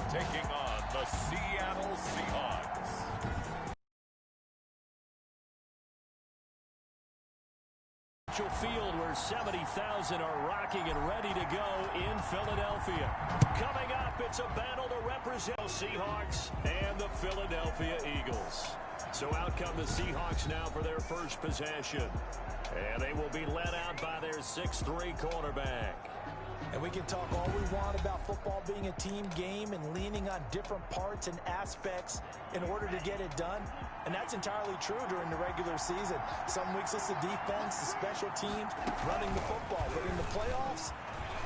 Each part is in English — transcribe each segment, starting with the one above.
taking on the Seattle Seahawks. Field where 70,000 are rocking and ready to go in Philadelphia. Coming up, it's a battle to represent the Seahawks and the Philadelphia Eagles. So out come the Seahawks now for their first possession. And they will be led out by their 6'3" quarterback. And we can talk all we want about football being a team game and leaning on different parts and aspects in order to get it done. And that's entirely true during the regular season. Some weeks it's the defense, the special teams, running the football. But in the playoffs,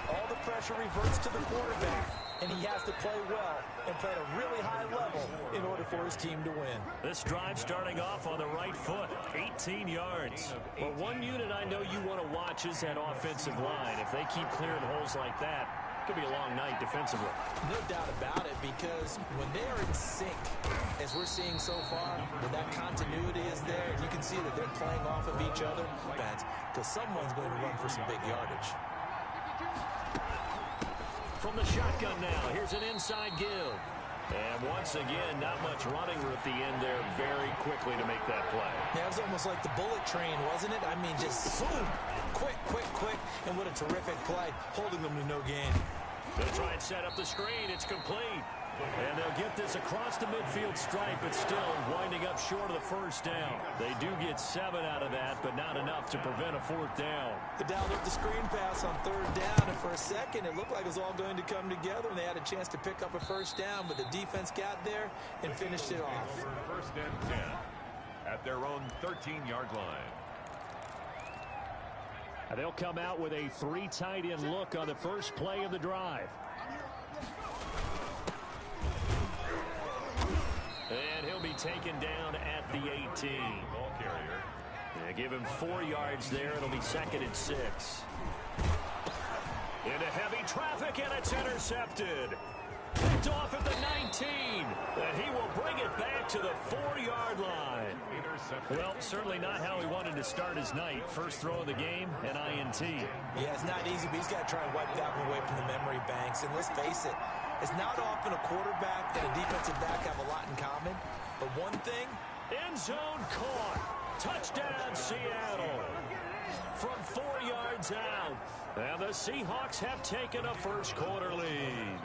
all the pressure reverts to the quarterback. And he has to play well and play at a really high level in order for his team to win. This drive starting off on the right foot, 18 yards. Well, one unit I know you want to watch is that offensive line. If they keep clearing holes like that, it could be a long night defensively. No doubt about it, because when they're in sync, as we're seeing so far, when that continuity is there, and you can see that they're playing off of each other, because someone's going to run for some big yardage. From the shotgun now, here's an inside give. And once again, not much running at the end there very quickly to make that play. Yeah, it was almost like the bullet train, wasn't it? I mean, just boom, quick, and what a terrific play, holding them to no gain. They'll try and set up the screen. It's complete. And they'll get this across the midfield stripe, but still winding up short of the first down. They do get 7 out of that, but not enough to prevent a 4th down. The down up the screen pass on 3rd down, and for a second it looked like it was all going to come together, and they had a chance to pick up a 1st down, but the defense got there and finished it off. 1st and 10 at their own 13-yard line. And they'll come out with a 3 tight end look on the first play of the drive. And he'll be taken down at the 18. Ball carrier. They give him 4 yards there. It'll be 2nd and 6. Into heavy traffic, and it's intercepted. Picked off at the 19. And he will bring it back to the 4-yard line. Well, certainly not how he wanted to start his night. First throw of the game, an INT. Yeah, it's not easy, but he's got to try and wipe that one away from the memory banks. And let's face it, it's not often a quarterback and a defensive back have a lot in common. But one thing, end zone caught. Touchdown, Seattle. From 4 yards out. And the Seahawks have taken a first quarter lead.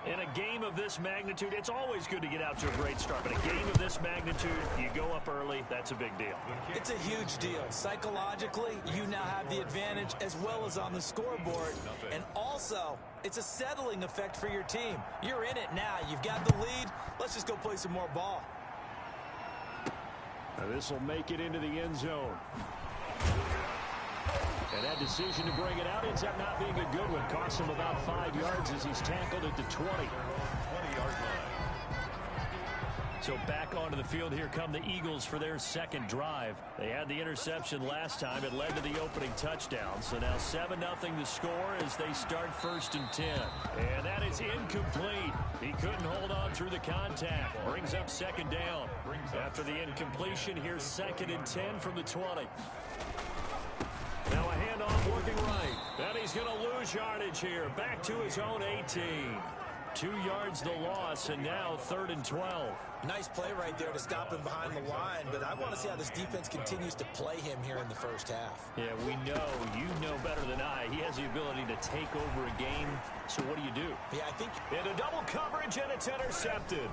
In a game of this magnitude, it's always good to get out to a great start. But a game of this magnitude, you go up early, that's a big deal. It's a huge deal. Psychologically, you now have the advantage as well as on the scoreboard. And also, it's a settling effect for your team. You're in it now. You've got the lead. Let's just go play some more ball. Now this will make it into the end zone. And that decision to bring it out ends up not being a good one. Costs him about 5 yards as he's tackled at the 20. 20-yard line. So back onto the field, here come the Eagles for their 2nd drive. They had the interception last time. It led to the opening touchdown. So now 7-0 the score as they start 1st and 10. And that is incomplete. He couldn't hold on through the contact. Brings up 2nd down. After the incompletion, here's 2nd and 10 from the 20. Now a handoff working right. And he's going to lose yardage here. Back to his own 18. 2 yards the loss, and now 3rd and 12. Nice play right there to stop him behind the line, but I want to see how this defense continues to play him here in the first half. Yeah, we know, you know better than I, he has the ability to take over a game, so what do? Yeah, I think... Into double coverage, and it's intercepted.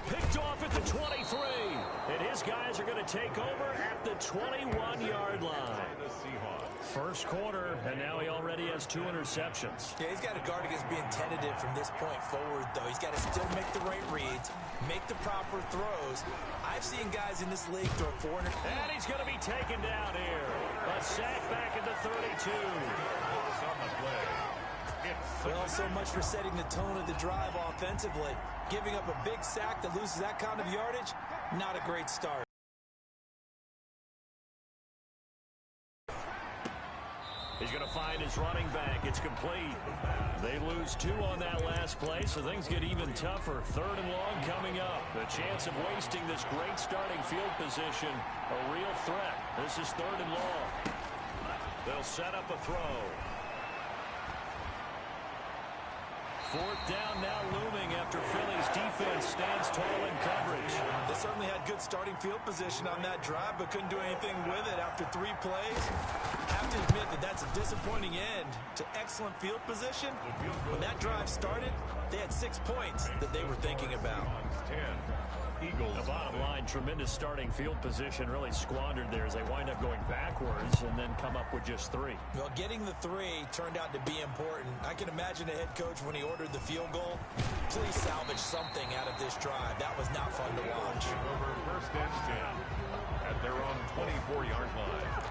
Picked off at the 23, and his guys are going to take over at the 21-yard line. First quarter, and now he already has 2 interceptions. Yeah, he's got to guard against being tentative from this point forward, though. He's got to still make the right reads, make the proper throws. I've seen guys in this league throw 400. And he's going to be taken down here. A sack back at the 32. Well, so much for setting the tone of the drive offensively. Giving up a big sack that loses that kind of yardage, not a great start. He's going to find his running back. It's complete. They lose 2 on that last play, so things get even tougher. 3rd and long coming up. The chance of wasting this great starting field position, a real threat. This is 3rd and long. They'll set up a throw. Fourth down now looming after Philly's defense stands tall in coverage. They certainly had good starting field position on that drive, but couldn't do anything with it after 3 plays. Have to admit that that's a disappointing end to excellent field position. When that drive started, they had 6 points that they were thinking about. 10. Eagles. The bottom line, tremendous starting field position, really squandered there as they wind up going backwards and then come up with just 3. Well, getting the 3 turned out to be important. I can imagine the head coach when he ordered the field goal. Please salvage something out of this drive. That was not fun to watch. Over first and 10 at their own 24-yard line.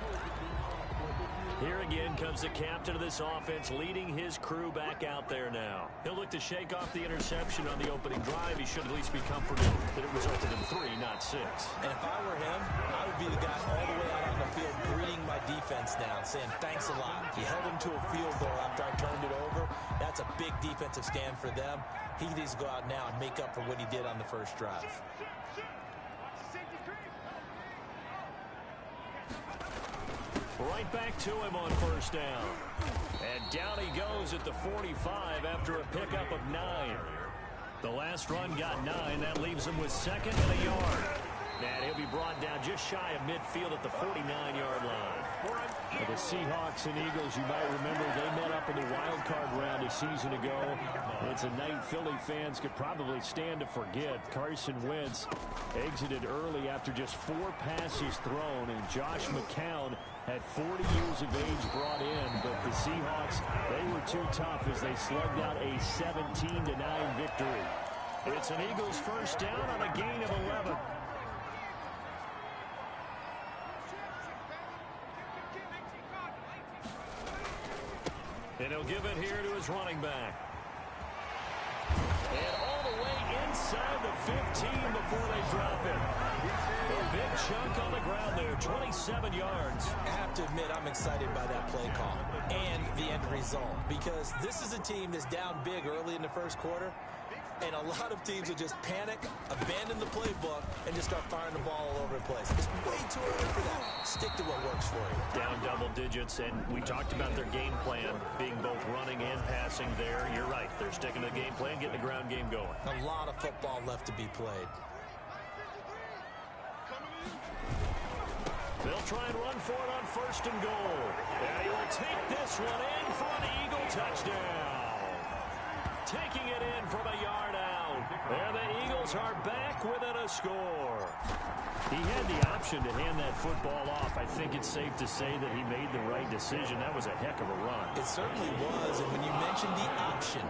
Here again comes the captain of this offense, leading his crew back out there now. He'll look to shake off the interception on the opening drive. He should at least be comforted that it resulted in 3, not 6. And if I were him, I would be the guy all the way out on the field greeting my defense now, saying thanks a lot. He held him to a field goal after I turned it over. That's a big defensive stand for them. He needs to go out now and make up for what he did on the first drive. Right back to him on first down. And down he goes at the 45 after a pickup of 9. The last run got 9. That leaves him with 2nd and a yard. And he'll be brought down just shy of midfield at the 49-yard line. For the Seahawks and Eagles, you might remember they met up in the wild card round a season ago. It's a night Philly fans could probably stand to forget. Carson Wentz exited early after just 4 passes thrown, and Josh McCown had 40 years of age brought in, but the Seahawks, they were too tough as they slugged out a 17-9 victory. It's an Eagles first down on a gain of 11. And he'll give it here to his running back. And all the way inside the 15 before they drop it. A big chunk on the ground there, 27 yards. I have to admit, I'm excited by that play call and the end result, because this is a team that's down big early in the first quarter, and a lot of teams will just panic, abandon the playbook, and just start firing the ball all over the place. It's way too early for that. Stick to what works for you. Down double digits, and we talked about their game plan being both running and passing there. You're right. They're sticking to the game plan, getting the ground game going. A lot of football left to be played. They'll try and run for it on first and goal. And he will take this one in for an Eagle touchdown. Taking it in from a yard out. And the Eagles are back within a score. He had the option to hand that football off. I think it's safe to say that he made the right decision. That was a heck of a run. It certainly was. And when you mentioned the option,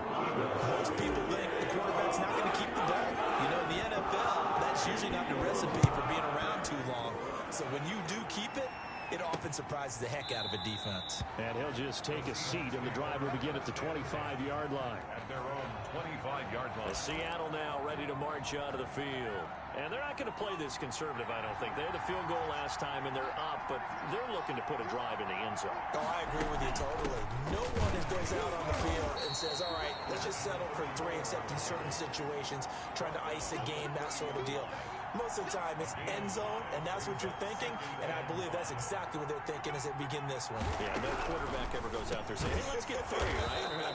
most people think the quarterback's not going to keep the ball. You know, in the NFL, that's usually not the recipe for being around too long. So when you do keep it, it often surprises the heck out of a defense. And he'll just take a seat, and the drive will begin at the 25-yard line. At their own 25-yard line. Seattle now ready to march out of the field. And they're not going to play this conservative, I don't think. They had the field goal last time, and they're up, but they're looking to put a drive in the end zone. Oh, I agree with you totally. No one goes out on the field and says, all right, let's just settle for 3, except in certain situations, trying to ice a game, that sort of deal. Most of the time, it's end zone, and that's what you're thinking, and I believe that's exactly what they're thinking as they begin this one. Yeah, no quarterback ever goes out there saying, hey, let's get 3, right?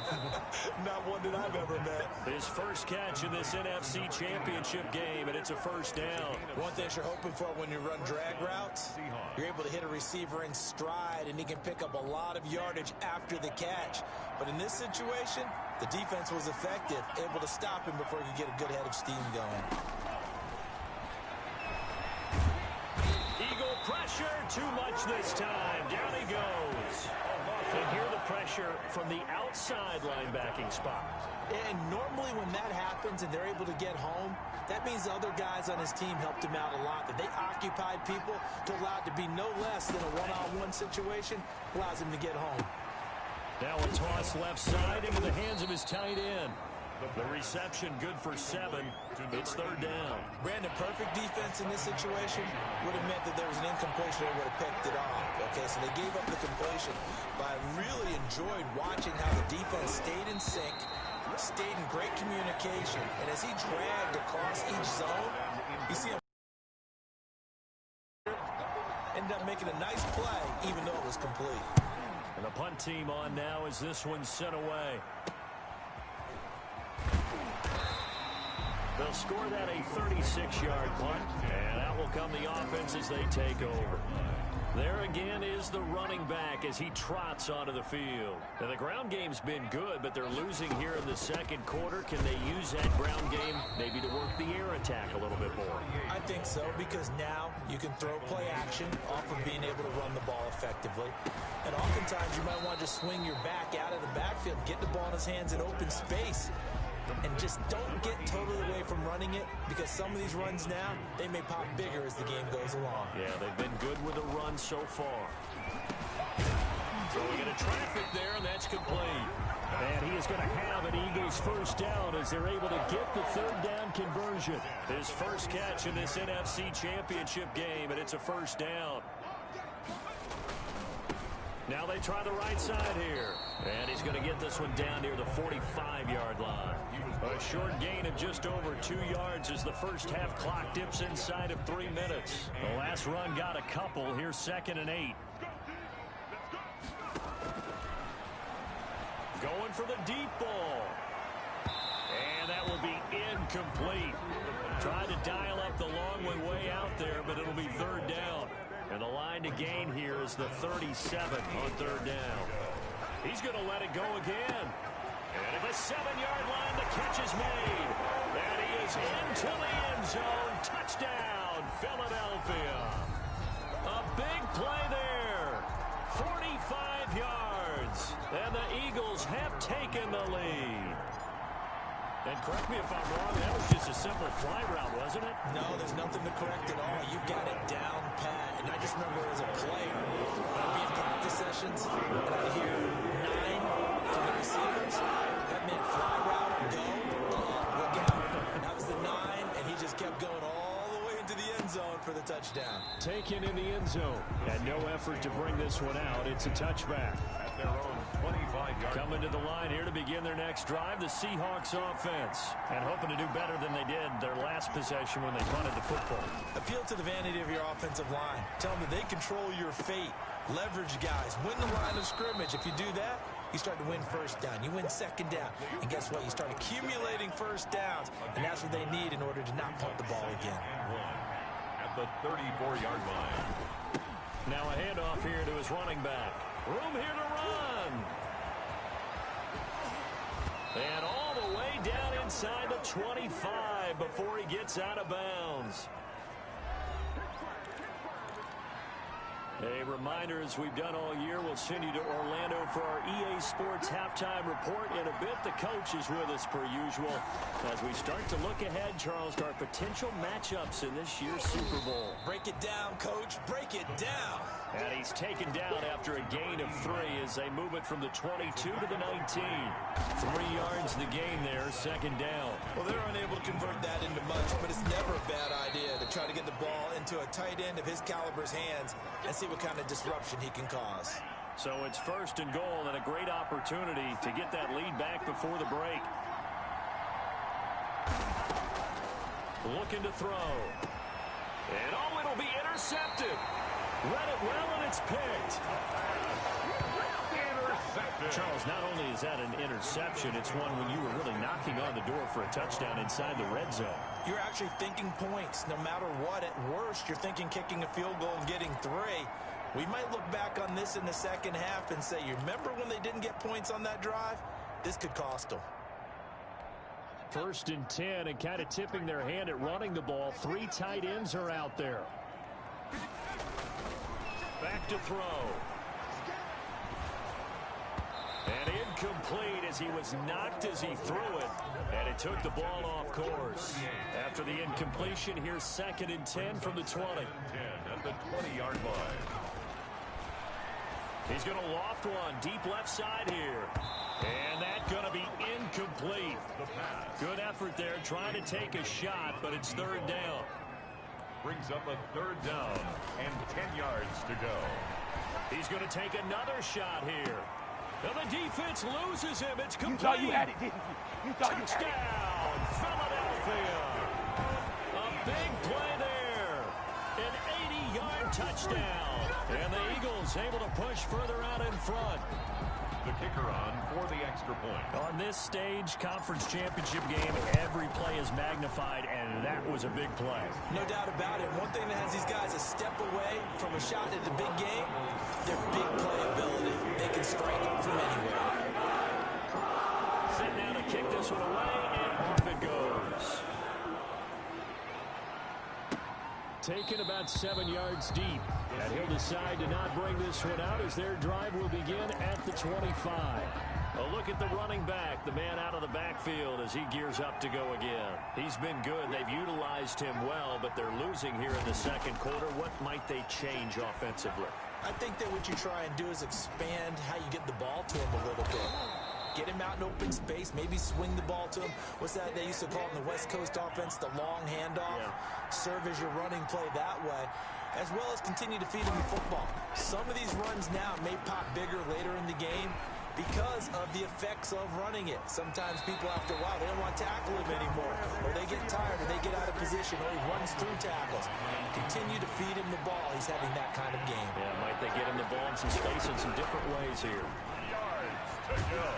Not one that I've ever met. His first catch in this NFC Championship game, and it's a first down. One thing you're hoping for when you run drag routes, you're able to hit a receiver in stride, and he can pick up a lot of yardage after the catch. But in this situation, the defense was effective, able to stop him before he could get a good head of steam going. Eagle pressure, too much this time. Down he goes. And here the pressure from the outside linebacking spot. And normally when that happens and they're able to get home, that means the other guys on his team helped him out a lot. That they occupied people to allow it to be no less than a one-on-one situation, allows him to get home. Now a toss left side into the hands of his tight end. The reception good for 7. It's third down. Brandon, perfect defense in this situation would have meant that there was an incompletion. They would have picked it off. Okay, so they gave up the completion. But I really enjoyed watching how the defense stayed in sync, stayed in great communication. And as he dragged across each zone, you see him ended up making a nice play, even though it was complete. And the punt team on now as this one's sent away. They'll score that a 36-yard punt, and out will come the offense as they take over. There again is the running back as he trots onto the field. Now, the ground game's been good, but they're losing here in the second quarter. Can they use that ground game maybe to work the air attack a little bit more? I think so, because now you can throw play action off of being able to run the ball effectively. And oftentimes you might want to just swing your back out of the backfield, get the ball in his hands in open space. And just don't get totally away from running it, because some of these runs now, they may pop bigger as the game goes along. Yeah, they've been good with a run so far. Throwing into traffic there, and that's complete. And he is going to have an Eagles first down as they're able to get the third down conversion. His first catch in this NFC Championship game, and it's a first down. Now they try the right side here. And he's going to get this one down near the 45-yard line. A short gain of just over 2 yards as the first half clock dips inside of 3 minutes. The last run got a couple. Here's 2nd and 8. Going for the deep ball. And that will be incomplete. Tried to dial up the long way out there, but it'll be third down. And the line to gain here is the 37 on third down. He's going to let it go again. And at the 7-yard line, the catch is made. And he is into the end zone. Touchdown, Philadelphia. A big play there. 45 yards. And the Eagles have taken the lead. And correct me if I'm wrong, that was just a simple fly route, wasn't it? No, there's nothing to correct at all. You've got it down pat. And I just remember as a player, when I'd be in practice sessions, and I'd hear 9 from the receivers. That meant fly route, go, look out. That was the 9, and he just kept going all the way into the end zone for the touchdown. Taken in the end zone. And no effort to bring this one out. It's a touchback. At their own 25-yard. Coming to the line here to begin their next drive, the Seahawks offense. And hoping to do better than they did their last possession when they punted the football. Appeal to the vanity of your offensive line. Tell them that they control your fate. Leverage guys. Win the line of scrimmage. If you do that, you start to win first down. You win second down. And guess what? You start accumulating first downs. And that's what they need in order to not punt the ball again. At the 34-yard line. Now a handoff here to his running back. Room here to run. And all the way down inside the 25 before he gets out of bounds. A reminder, as we've done all year, we'll send you to Orlando for our EA Sports halftime report. In a bit, the coach is with us per usual. As we start to look ahead, Charles, to our potential matchups in this year's Super Bowl. Break it down, Coach. Break it down. And he's taken down after a gain of 3 as they move it from the 22 to the 19. 3 yards the gain there, second down. Well, they're unable to convert that into much, but it's never a bad idea to try to get the ball into a tight end of his caliber's hands and see what kind of disruption he can cause. So it's first and goal and a great opportunity to get that lead back before the break. Looking to throw. And oh, it'll be intercepted. Read it well, and it's picked. Intercepted. Charles, not only is that an interception, it's one when you were really knocking on the door for a touchdown inside the red zone. You're actually thinking points no matter what. At worst, you're thinking kicking a field goal and getting 3. We might look back on this in the second half and say, you remember when they didn't get points on that drive? This could cost them. First and 10, and kind of tipping their hand at running the ball. 3 tight ends are out there. Back to throw. And incomplete as he was knocked as he threw it. And it took the ball off course. After the incompletion, here's 2nd and 10 from the 20. 10 at the 20-yard line. He's going to loft one deep left side here. And that's going to be incomplete. Good effort there trying to take a shot, but it's third down. Brings up a third down and 10 yards to go. He's going to take another shot here. And the defense loses him. It's complete. You thought you had it, didn't you? You thought you had it. Touchdown, Philadelphia. A big play there. An 80-yard touchdown. And the Eagles able to push further out in front. the kicker on for the extra point. On this stage, conference championship game, every play is magnified, and that was a big play. No doubt about it. One thing that has these guys a step away from a shot at the big game, their big playability. They can strike from anywhere. Sitting down to kick this one away, and off it goes. Taken about 7 yards deep. And he'll decide to not bring this one out as their drive will begin at the 25. A look at the running back, the man out of the backfield as he gears up to go again. He's been good. They've utilized him well, but they're losing here in the second quarter. What might they change offensively? I think that what you try and do is expand how you get the ball to him a little bit. Get him out in open space, maybe swing the ball to him. What's that they used to call in the West Coast offense, the long handoff? Yeah. Serve as your running play that way, as well as continue to feed him the football. Some of these runs now may pop bigger later in the game because of the effects of running it. Sometimes people, after a while, they don't want to tackle him anymore, or they get tired, or they get out of position, or he runs through tackles. Continue to feed him the ball. He's having that kind of game. Yeah, might they get him the ball in some space in some different ways here. Yards to go.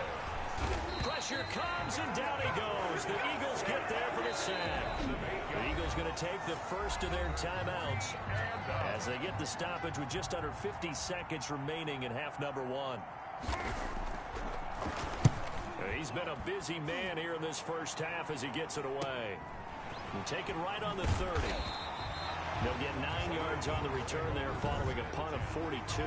Pressure comes, and down he goes. The Eagles get there for the sack. The Eagles going to take the first of their timeouts as they get the stoppage with just under 50 seconds remaining in half number one. He's been a busy man here in this first half as he gets it away. And taken right on the 30. They'll get 9 yards on the return there following a punt of 42.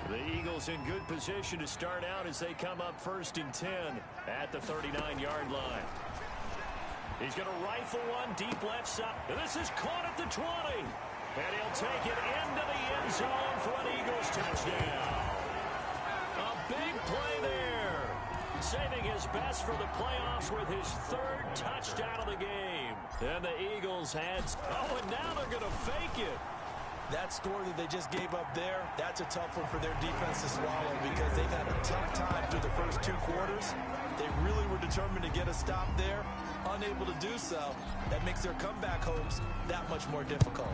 The Eagles in good position to start out as they come up 1st and 10 at the 39-yard line. He's going to rifle one deep left side. This is caught at the 20. And he'll take it into the end zone for an Eagles touchdown. A big play there. Saving his best for the playoffs with his 3rd touchdown of the game. And the Eagles had... Oh, and now they're going to fake it. That score that they just gave up there, that's a tough one for their defense to swallow because they've had a tough time through the first 2 quarters. They really were determined to get a stop there. Unable to do so, that makes their comeback hopes that much more difficult.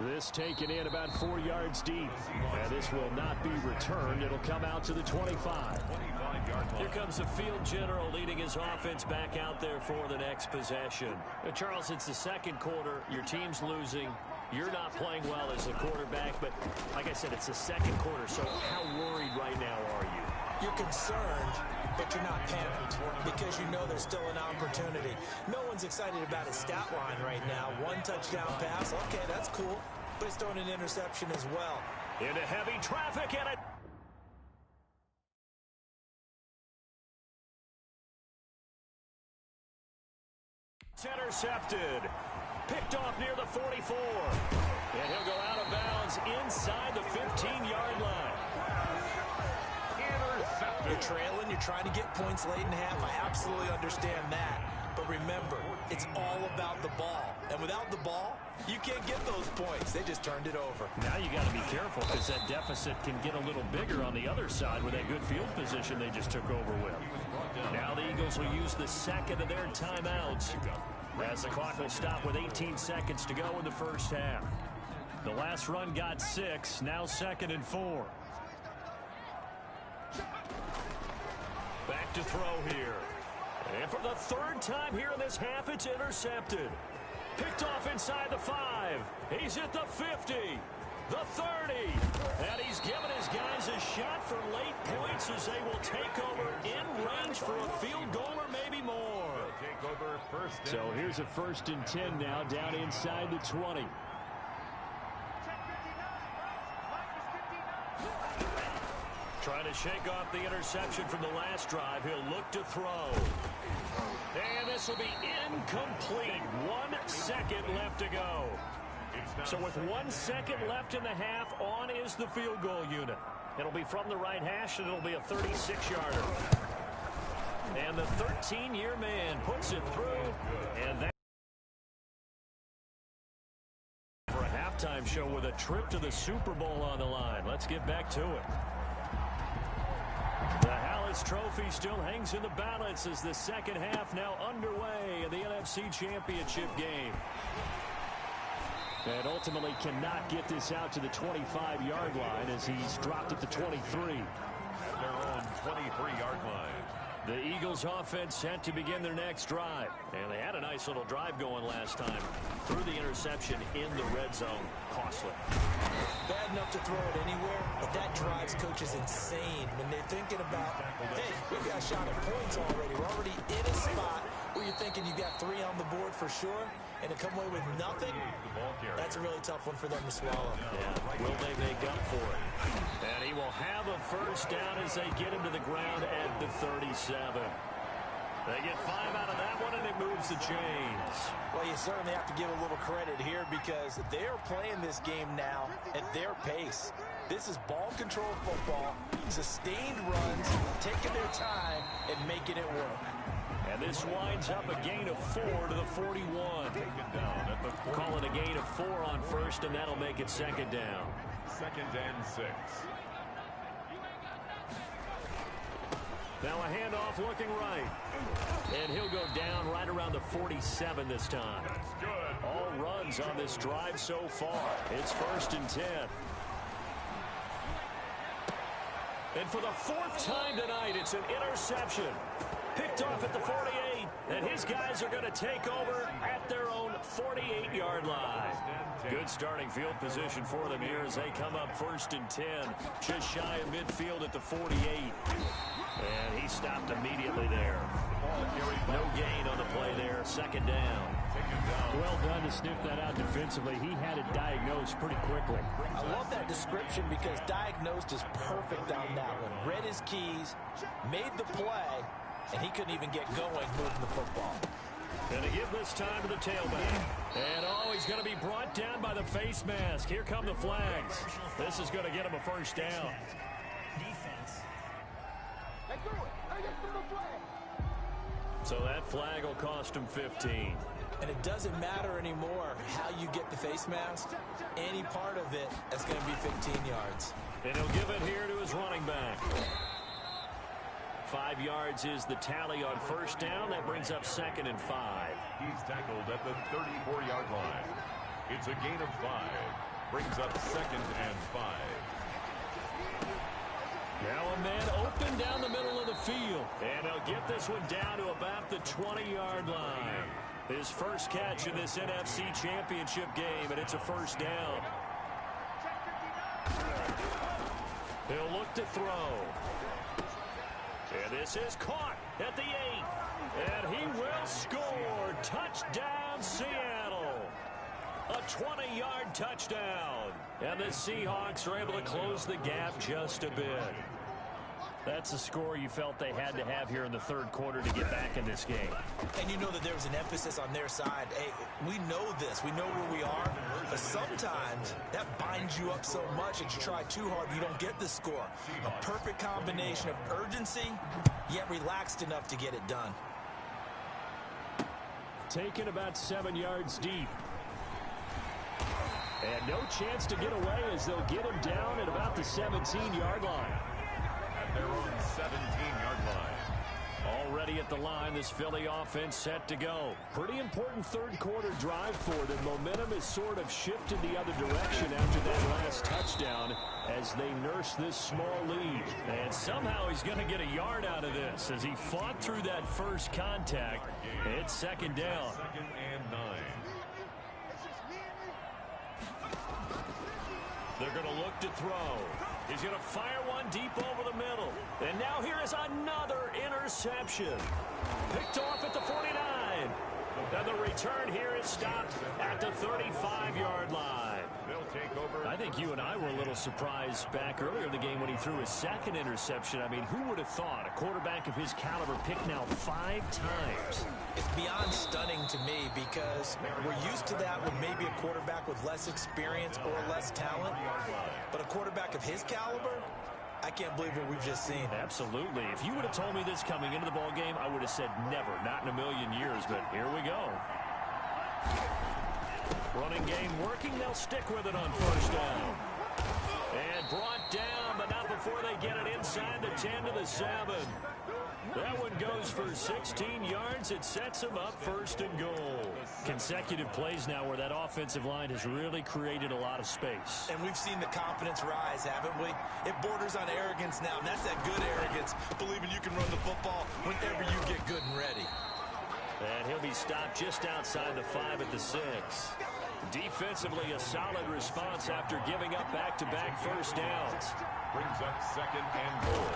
This taken in about 4 yards deep. And this will not be returned. It'll come out to the 25. Here comes the field general leading his offense back out there for the next possession. Charles, it's the second quarter. Your team's losing. You're not playing well as the quarterback. But like I said, it's the second quarter. So how worried right now are you? You're concerned, but you're not panicked because you know there's still an opportunity. No one's excited about his stat line right now. 1 touchdown pass. Okay, that's cool. But he's throwing an interception as well. Into heavy traffic and it. It's intercepted. Picked off near the 44. And he'll go out of bounds inside the 15-yard line. You're trailing, you're trying to get points late in half. I absolutely understand that. But remember, it's all about the ball. And without the ball, you can't get those points. They just turned it over. Now you got to be careful because that deficit can get a little bigger on the other side with that good field position they just took over with. Now the Eagles will use the second of their timeouts as the clock will stop with 18 seconds to go in the first half. The last run got 6, now 2nd and 4. Back to throw here. And for the 3rd time here in this half, it's intercepted. Picked off inside the 5. He's at the 50. The 30. And he's given his guys a shot for late points as they will take over in range for a field goal or maybe more. Take over 1st. So here's a 1st and 10 now down inside the 20. Trying to shake off the interception from the last drive. He'll look to throw. And this will be incomplete. 1 second left to go. So with 1 second left in the half, on is the field goal unit. It'll be from the right hash, and it'll be a 36-yarder. And the 13-year man puts it through. And that for a halftime show with a trip to the Super Bowl on the line. Let's get back to it. The Hallis Trophy still hangs in the balance as the second half now underway in the NFC Championship game. And ultimately cannot get this out to the 25-yard line as he's dropped at the 23. At their own 23-yard line. The Eagles offense set to begin their next drive. And they had a nice little drive going last time. Threw the interception in the red zone. Costly. Bad enough to throw it anywhere, but that drives coaches insane when they're thinking about, hey, we've got a shot at points already. We're already in a spot where you're thinking you got 3 on the board for sure, and to come away with nothing, that's a really tough one for them to swallow. Yeah. Will they make up for it? And he will have a first down as they get him to the ground at the 37. They get 5 out of that one, and it moves the chains. Well, you certainly have to give a little credit here because they're playing this game now at their pace. This is ball control football, sustained runs, taking their time and making it work. And this winds up a gain of 4 to the 41. Call it a gain of 4 on first, and that'll make it second down. 2nd and 6. Now a handoff looking right. And he'll go down right around the 47 this time. All runs on this drive so far. It's 1st and 10. And for the 4th time tonight, it's an interception. Picked off at the 48. And his guys are going to take over at their own 48-yard line. Good starting field position for them here as they come up 1st and 10. Just shy of midfield at the 48. And he stopped immediately there. No gain on the play there. 2nd down. Well done to sniff that out defensively. He had it diagnosed pretty quickly. I love that description because diagnosed is perfect on that one. Read his keys, made the play, and he couldn't even get going moving the football. And to give this time to the tailback. And he's going to be brought down by the face mask. Here come the flags. This is going to get him a first down. So that flag will cost him 15. And it doesn't matter anymore how you get the face mask. Any part of it, that's going to be 15 yards. And he'll give it here to his running back. 5 yards is the tally on first down. That brings up 2nd and 5. He's tackled at the 34-yard line. It's a gain of 5. Brings up 2nd and 5. Now a man open down the middle of the field. And he'll get this one down to about the 20-yard line. His first catch in this NFC Championship game, and it's a first down. He'll look to throw. And this is caught at the 8. And he will score. Touchdown, Seattle. A 20-yard touchdown. And the Seahawks are able to close the gap just a bit. That's the score you felt they had to have here in the 3rd quarter to get back in this game. And you know that there was an emphasis on their side. Hey, we know this. We know where we are. But sometimes that binds you up so much that you try too hard, you don't get the score. A perfect combination of urgency, yet relaxed enough to get it done. Taken about 7 yards deep. And no chance to get away as they'll get him down at about the 17-yard line. At their own 17-yard line. Already at the line, this Philly offense set to go. Pretty important 3rd quarter drive for them. Momentum has sort of shifted the other direction after that last touchdown as they nurse this small lead. And somehow he's going to get a yard out of this as he fought through that first contact. It's 2nd down. 2nd and 9. They're going to look to throw. He's going to fire one deep over the middle. And now here is another interception. Picked off at the 49. And the return here is stopped at the 35-yard line. They'll take over. I think you and I were a little surprised back earlier in the game when he threw his 2nd interception. I mean, who would have thought a quarterback of his caliber picked now 5 times? It's beyond stunning to me because we're used to that with maybe a quarterback with less experience or less talent. But a quarterback of his caliber, I can't believe what we've just seen. Absolutely. If you would have told me this coming into the ball game, I would have said never, not in a million years. But here we go. Running game working. They'll stick with it on first down. And brought down, but not before they get it inside the 10 to the 7. That one goes for 16 yards. It sets him up 1st and goal. Consecutive plays now where that offensive line has really created a lot of space. And we've seen the confidence rise, haven't we? It borders on arrogance now, and that's that good arrogance, believing you can run the football whenever you get good and ready. And he'll be stopped just outside the 5 at the 6. Defensively, a solid response after giving up back-to-back first downs. Brings up 2nd and goal.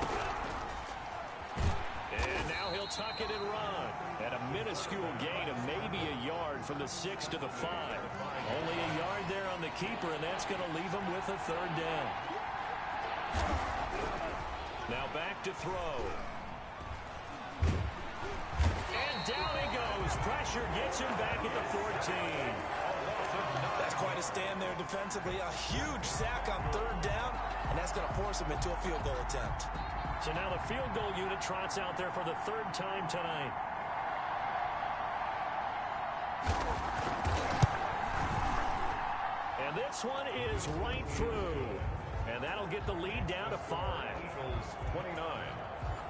And now he'll tuck it and run. At a minuscule gain of maybe a yard from the 6 to the 5. Only a yard there on the keeper, and that's going to leave him with a 3rd down. Now back to throw. And down he goes. Pressure gets him back at the 14. That's quite a stand there defensively. A huge sack on 3rd down, and that's going to force him into a field goal attempt. So now the field goal unit trots out there for the 3rd time tonight. And this one is right through. And that'll get the lead down to 5. Eagles 29.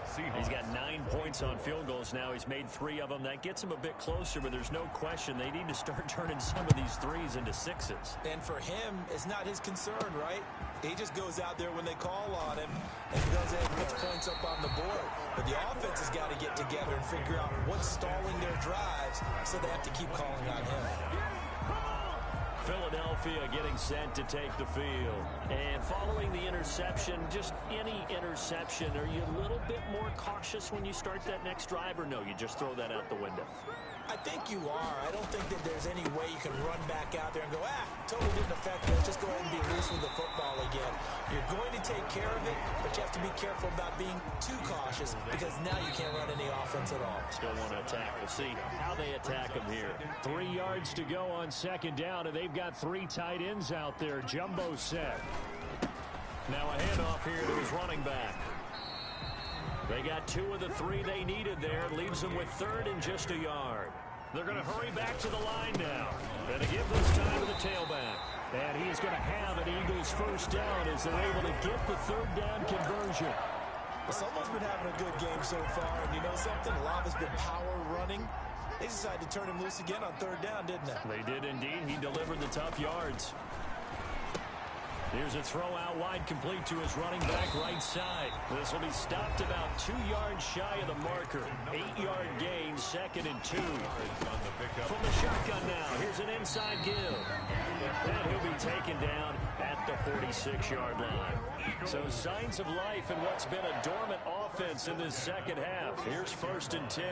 Seahawks. He's got 9 points on field goals now. He's made 3 of them. That gets him a bit closer, but there's no question they need to start turning some of these 3s into 6s. And for him, it's not his concern, right? He just goes out there when they call on him and goes ahead and puts points up on the board. But the offense has got to get together and figure out what's stalling their drives, so they have to keep calling on him. Philadelphia getting set to take the field. And following the interception, just any interception, are you a little bit more cautious when you start that next drive, or no, you just throw that out the window? I think you are. I don't think that there's any way you can run back out there and go, totally didn't affect me. Let's just go ahead and be loose with the football again. You're going to take care of it, but you have to be careful about being too cautious, because now you can't run any offense at all. Still want to attack. We'll see how they attack him here. 3 yards to go on 2nd down, and they've got 3 tight ends out there. Jumbo set. Now a handoff here to his running back. They got 2 of the 3 they needed there. Leaves them with 3rd and just a yard. They're going to hurry back to the line now. And to give this time to the tailback. And he is going to have an Eagles 1st down as they're able to get the 3rd down conversion. Well, someone's been having a good game so far. And you know something? A lot of it's been power running. They decided to turn him loose again on 3rd down, didn't they? They did indeed. He delivered the tough yards. Here's a throw out wide, complete to his running back right side. This will be stopped about 2 yards shy of the marker. 8-yard gain, 2nd and 2. From the shotgun now, here's an inside give. And he'll be taken down at the 46-yard line. So signs of life in what's been a dormant offense in this 2nd half. Here's 1st and 10.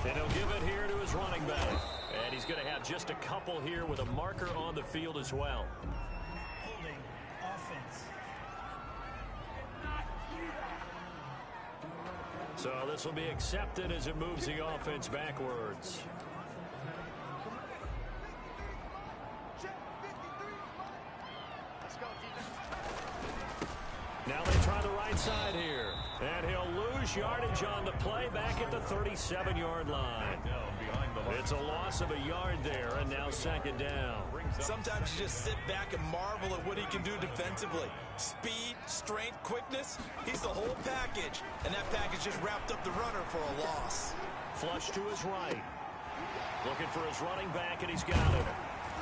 And he'll give it here to his running back. And he's going to have just a couple here with a marker on the field as well. Holding offense. So this will be accepted as it moves the offense backwards. Now they try the right side here. And he'll lose yardage on the play back at the 37-yard line. It's a loss of a yard there, and now 2nd down. Sometimes you just sit back and marvel at what he can do defensively. Speed, strength, quickness, he's the whole package. And that package just wrapped up the runner for a loss. Flush to his right. Looking for his running back, and he's got it.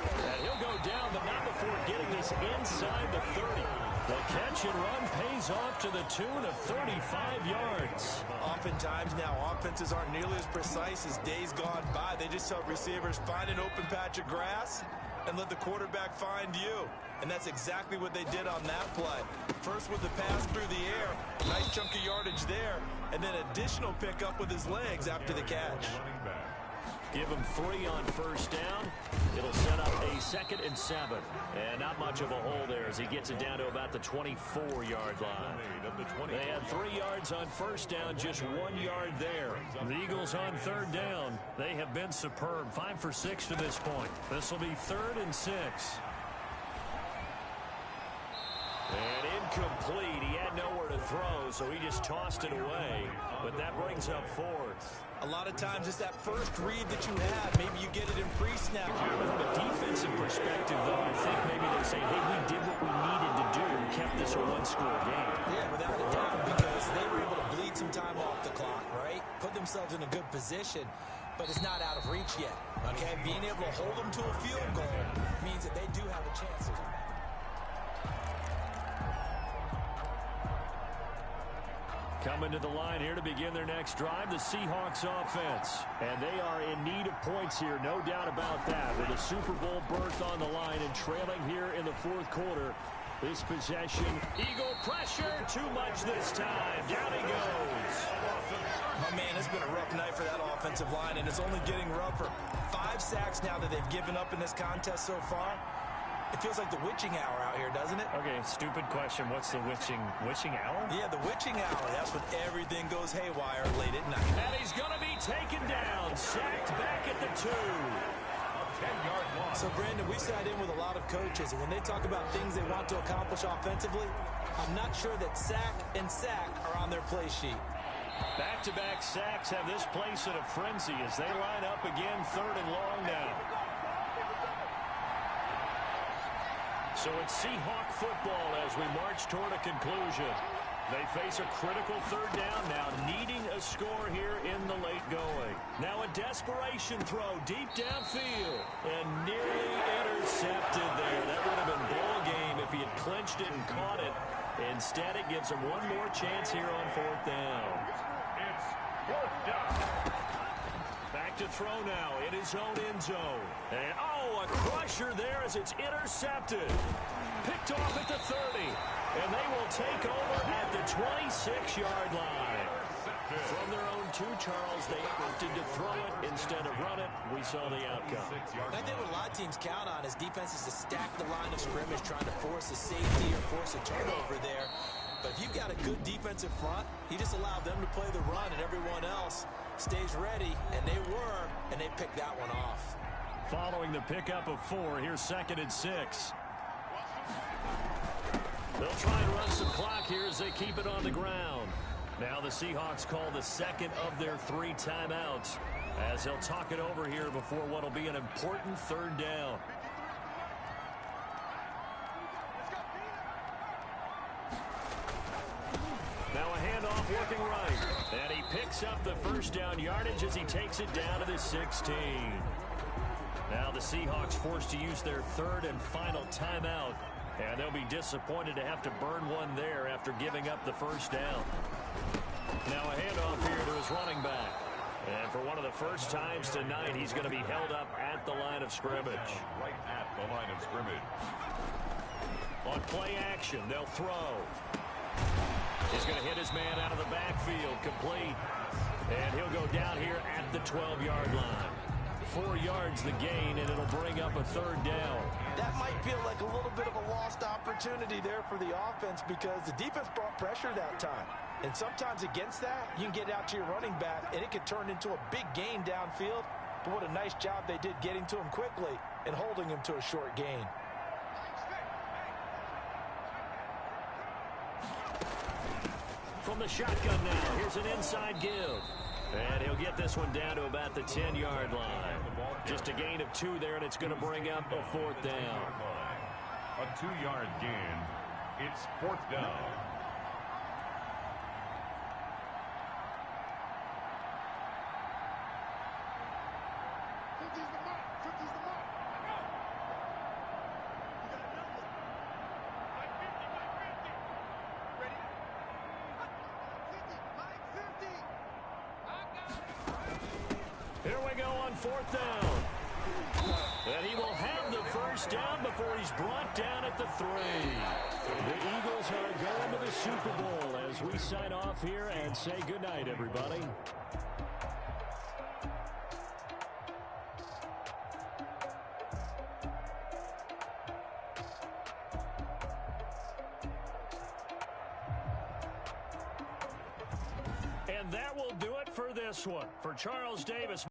And he'll go down, but not before getting this inside the 30. The catch and run pays off to the tune of 35 yards. Oftentimes now, offenses aren't nearly as precise as days gone by. They just help receivers find an open patch of grass and let the quarterback find you. And that's exactly what they did on that play. First with the pass through the air, nice chunk of yardage there, and then additional pickup with his legs after the catch. Give him 3 on 1st down. It'll set up a 2nd and 7. And not much of a hole there as he gets it down to about the 24-yard line. They had 3 yards on 1st down, just 1 yard there. The Eagles on 3rd down. They have been superb. 5 for 6 to this point. This will be 3rd and 6. And incomplete. He had nowhere to throw, so he just tossed it away. But that brings up 4th. A lot of times it's that first read that you have. Maybe you get it in pre-snap. From a defensive perspective, though, I think maybe they're saying, hey, we did what we needed to do and kept this a one-score game. Yeah, without a doubt, because they were able to bleed some time off the clock, right? Put themselves in a good position, but it's not out of reach yet, okay? Being able to hold them to a field goal means that they do have a chance to come back. Coming to the line here to begin their next drive, the Seahawks offense. And they are in need of points here, no doubt about that. With a Super Bowl berth on the line and trailing here in the fourth quarter. This possession, Eagle pressure, too much this time. Down he goes. Oh, man, it's been a rough night for that offensive line, and it's only getting rougher. 5 sacks now that they've given up in this contest so far. It feels like the witching hour out here, doesn't it? Okay, stupid question. What's the witching hour? Yeah, the witching hour. That's when everything goes haywire late at night. And he's going to be taken down. Sacked back at the 2. 10-yard loss. So, Brandon, we sat in with a lot of coaches, and when they talk about things they want to accomplish offensively, I'm not sure that sack and sack are on their play sheet. Back-to-back sacks have this place in a frenzy as they line up again, 3rd and long now. So it's Seahawk football as we march toward a conclusion. They face a critical 3rd down now, needing a score here in the late going. Now a desperation throw deep downfield and nearly intercepted there. That would have been ball game if he had clinched it and caught it. Instead, it gives him one more chance here on 4th down. It's 4th down. Back to throw now in his own end zone. And, a crusher there as it's intercepted. Picked off at the 30. And they will take over at the 26-yard line. From their own 2, Charles, they opted to throw it instead of run it. We saw the outcome. I think what a lot of teams count on is defenses to stack the line of scrimmage, trying to force a safety or force a turnover there. But if you've got a good defensive front, you just allow them to play the run and everyone else stays ready, and they were, and they picked that one off. Following the pickup of 4, here's 2nd and 6. They'll try and run some clock here as they keep it on the ground. Now the Seahawks call the 2nd of their 3 timeouts as they'll talk it over here before what will be an important 3rd down. Now a handoff working right. And he picks up the 1st down yardage as he takes it down to the 16. Now the Seahawks forced to use their 3rd and final timeout. And they'll be disappointed to have to burn one there after giving up the 1st down. Now a handoff here to his running back. And for one of the first times tonight, he's going to be held up at the line of scrimmage. Right at the line of scrimmage. On play action, they'll throw. He's going to hit his man out of the backfield, complete. And he'll go down here at the 12-yard line. 4 yards the gain, and it'll bring up a 3rd down. That might feel like a little bit of a lost opportunity there for the offense because the defense brought pressure that time. And sometimes against that, you can get out to your running back, and it could turn into a big gain downfield. But what a nice job they did getting to him quickly and holding him to a short gain. From the shotgun now, here's an inside give. And he'll get this one down to about the 10-yard line. Just a gain of 2 there, and it's going to bring up a 4th down. A 2-yard gain. It's 4th down. Here we go on 4th down. And he will have the 1st down before he's brought down at the 3. The Eagles are going to the Super Bowl as we sign off here and say goodnight, everybody. And that will do it for this one. For Charles Davis.